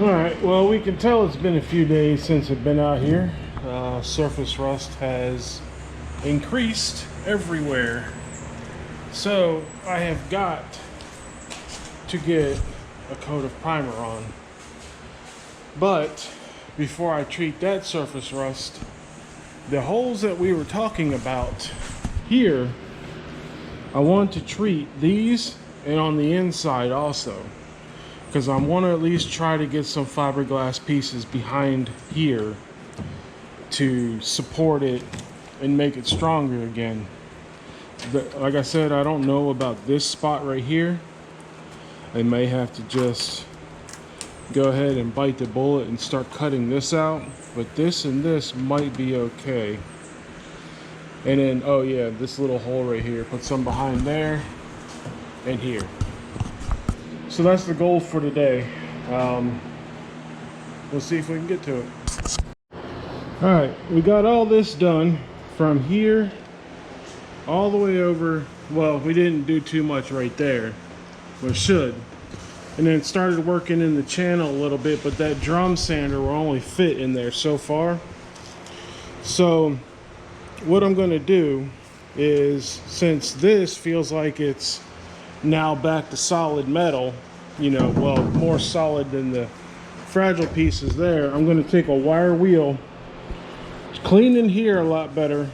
Alright, well, we can tell it's been a few days since I've been out here. Surface rust has increased everywhere. So I have got to get a coat of primer on. But before I treat that surface rust, the holes that we were talking about here, I want to treat these and on the inside also, because I want to at least try to get some fiberglass pieces behind here to support it and make it stronger again. Like I said, I don't know about this spot right here. I may have to just go ahead and bite the bullet and start cutting this out, but this and this might be okay. And then, oh yeah, this little hole right here, put some behind there and here. So that's the goal for today. We'll see if we can get to it. All right, we got all this done from here all the way over. Well, we didn't do too much right there, but should. And then started working in the channel a little bit, but that drum sander will only fit in there so far. So what I'm going to do is, since this feels like it's now back to solid metal, you know, well, more solid than the fragile pieces there, I'm going to take a wire wheel, clean in here a lot better,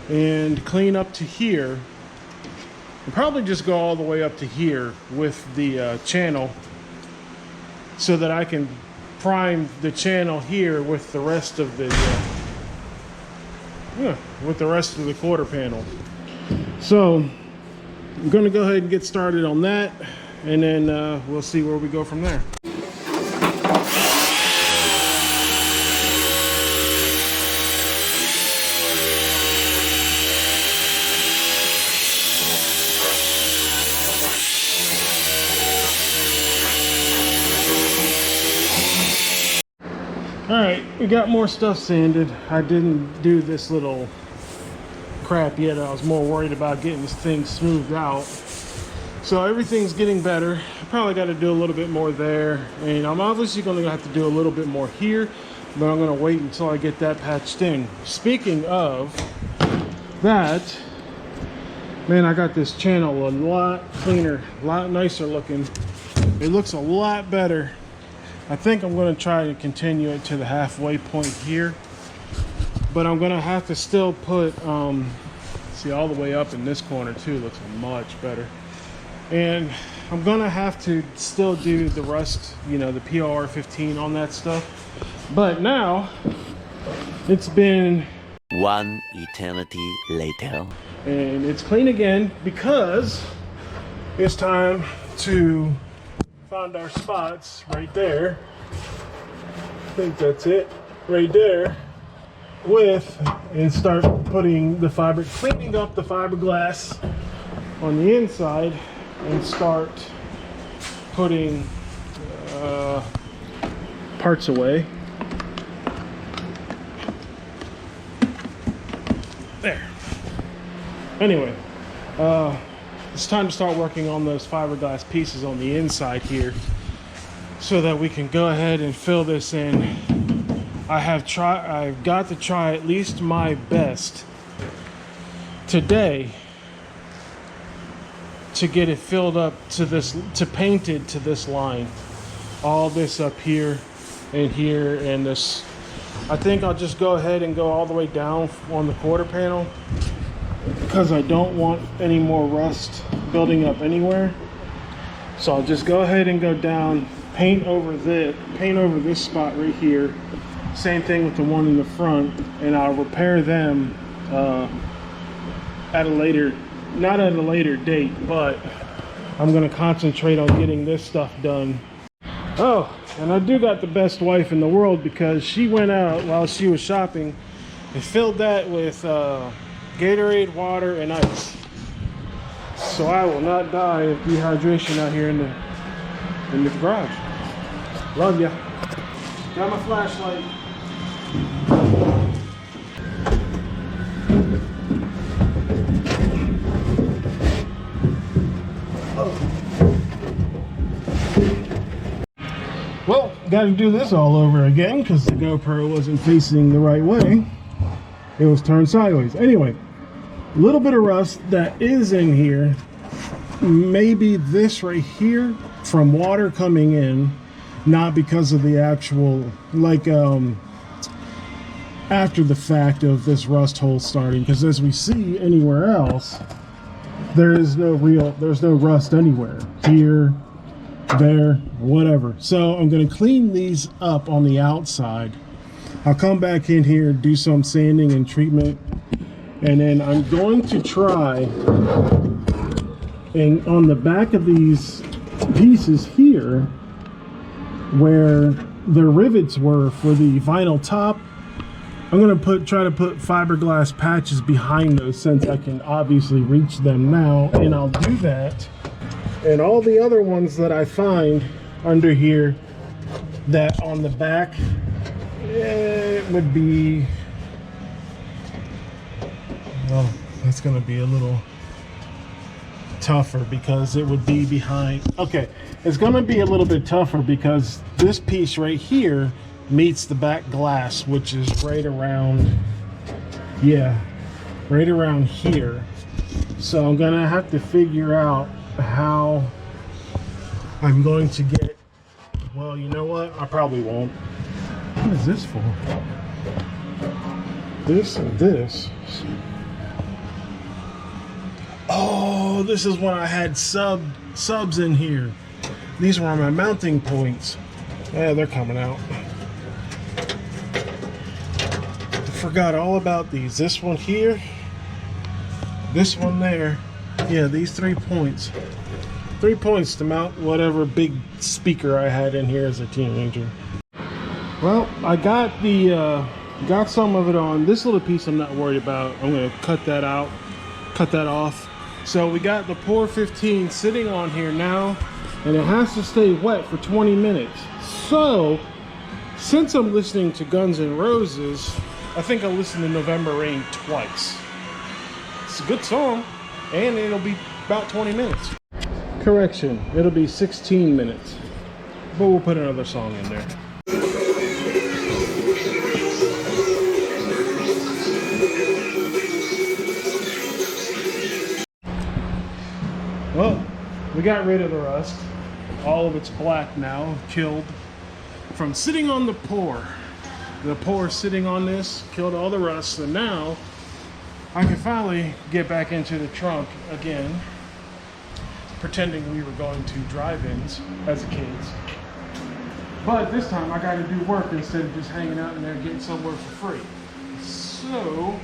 and clean up to here, and probably just go all the way up to here with the channel, so that I can prime the channel here with the rest of the quarter panel. So I'm going to go ahead and get started on that, and then we'll see where we go from there. Alright, we got more stuff sanded. I didn't do this little crap yet. I was more worried about getting this thing smoothed out. So everything's getting better. I probably got to do a little bit more there. And I'm obviously going to have to do a little bit more here, but I'm going to wait until I get that patched in. Speaking of that, man, I got this channel a lot cleaner, a lot nicer looking. It looks a lot better. I think I'm going to try to continue it to the halfway point here, but I'm going to have to still put see, all the way up in this corner too looks much better, and I'm going to have to still do the rust, you know, the POR 15 on that stuff. But now it's been one eternity later, and it's clean again, because it's time to find our spots right there. I think that's it right there, and start putting the cleaning up the fiberglass on the inside, and start putting parts away. There. Anyway, it's time to start working on those fiberglass pieces on the inside here, so that we can go ahead and fill this in. I've got to try at least my best today to get it filled up to this, to painted to this line. All this up here and here and this. I think I'll just go ahead and go all the way down on the quarter panel, because I don't want any more rust building up anywhere. So I'll just go ahead and go down, paint over this spot right here. Same thing with the one in the front, and I'll repair them at a later, not at a later date, but I'm going to concentrate on getting this stuff done. Oh, and I do got the best wife in the world, because she went out while she was shopping and filled that with Gatorade, water, and ice. So I will not die of dehydration out here in the garage. Love ya. Got my flashlight. Well, got to do this all over again because the GoPro wasn't facing the right way. It was turned sideways. Anyway, a little bit of rust that is in here. Maybe this right here from water coming in, not because of the actual, like, after the fact of this rust hole starting, because as we see anywhere else, there's no rust anywhere. Here, there, whatever. So I'm going to clean these up on the outside. I'll come back in here, do some sanding and treatment, and then I'm going to try, and on the back of these pieces here, where the rivets were for the vinyl top, I'm gonna try to put fiberglass patches behind those, since I can obviously reach them now, and I'll do that. And all the other ones that I find under here that on the back, it would be, well, that's gonna be a little tougher because it would be behind. Okay, it's gonna be a little bit tougher because this piece right here meets the back glass, which is right around, yeah, right around here. So I'm gonna have to figure out how I'm going to get, well, you know what, I probably won't. What is this for? This and this. Oh, this is when I had subs in here. These were my mounting points. Yeah, they're coming out. Forgot all about these. This one here, this one there. Yeah, these 3 points. 3 points to mount whatever big speaker I had in here as a teenager. Well, I got got some of it on. This little piece I'm not worried about. I'm gonna cut that out, cut that off. So we got the Pour 15 sitting on here now, and it has to stay wet for 20 minutes. So, since I'm listening to Guns N' Roses, I think I'll listen to November Rain twice. It's a good song, and it'll be about 20 minutes. Correction, it'll be 16 minutes, but we'll put another song in there. Well, we got rid of the rust. All of it's black now, killed from sitting on the pour. The pour sitting on this killed all the rust, and now I can finally get back into the trunk again, pretending we were going to drive-ins as kids. But this time I got to do work instead of just hanging out in there getting somewhere for free. So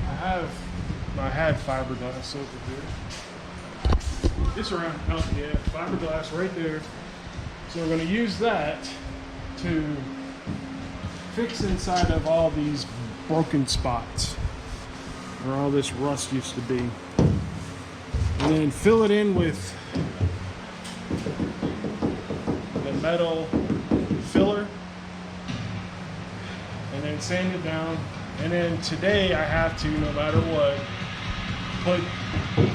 I had fiberglass over here. It's around, oh yeah, fiberglass right there. So we're going to use that to fix inside of all these broken spots where all this rust used to be, and then fill it in with the metal filler, and then sand it down. And then today I have to, no matter what, put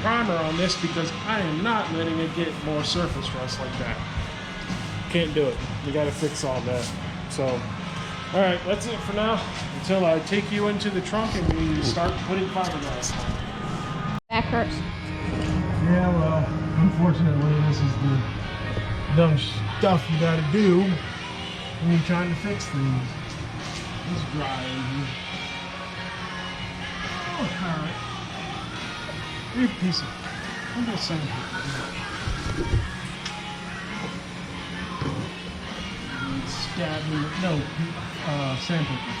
primer on this because I am not letting it get more surface rust like that. Can't do it. You got to fix all that. So all right, that's it for now until I take you into the trunk and we start putting fiberglass on. Back hurts. Yeah, well, unfortunately, this is the dumb stuff you gotta do when you're trying to fix things. It's dry in here. Oh, alright. Here's a piece of, I'm gonna sand it. Stab me, no, sandpaper.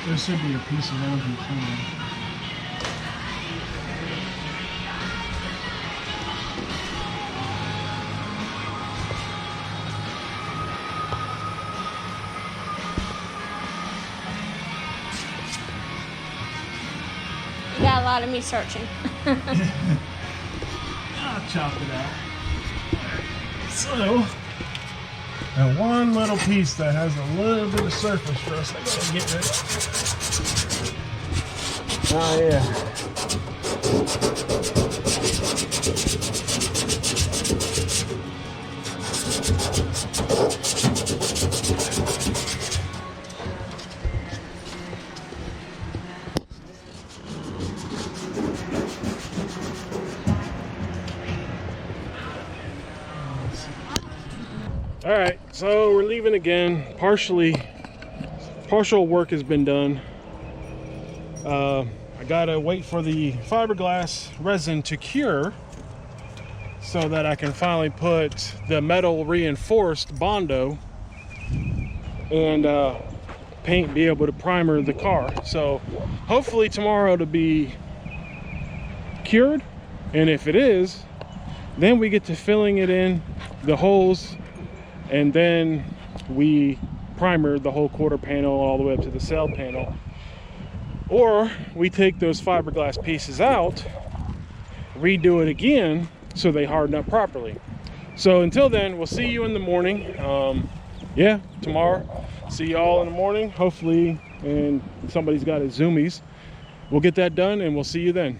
There should be a piece around here somewhere. You got a lot of me searching. I'll chop it out. So, and one little piece that has a little bit of surface rust I gotta get rid of. Oh yeah. All right, so we're leaving again. Partial work has been done. I gotta wait for the fiberglass resin to cure so that I can finally put the metal reinforced Bondo and be able to primer the car. So hopefully tomorrow it'll be cured, and if it is, then we get to filling it in the holes, and then we primer the whole quarter panel all the way up to the sail panel. Or we take those fiberglass pieces out, redo it again so they harden up properly. So until then, we'll see you in the morning. Yeah, tomorrow. See you all in the morning, hopefully, and somebody's got his zoomies. We'll get that done and we'll see you then.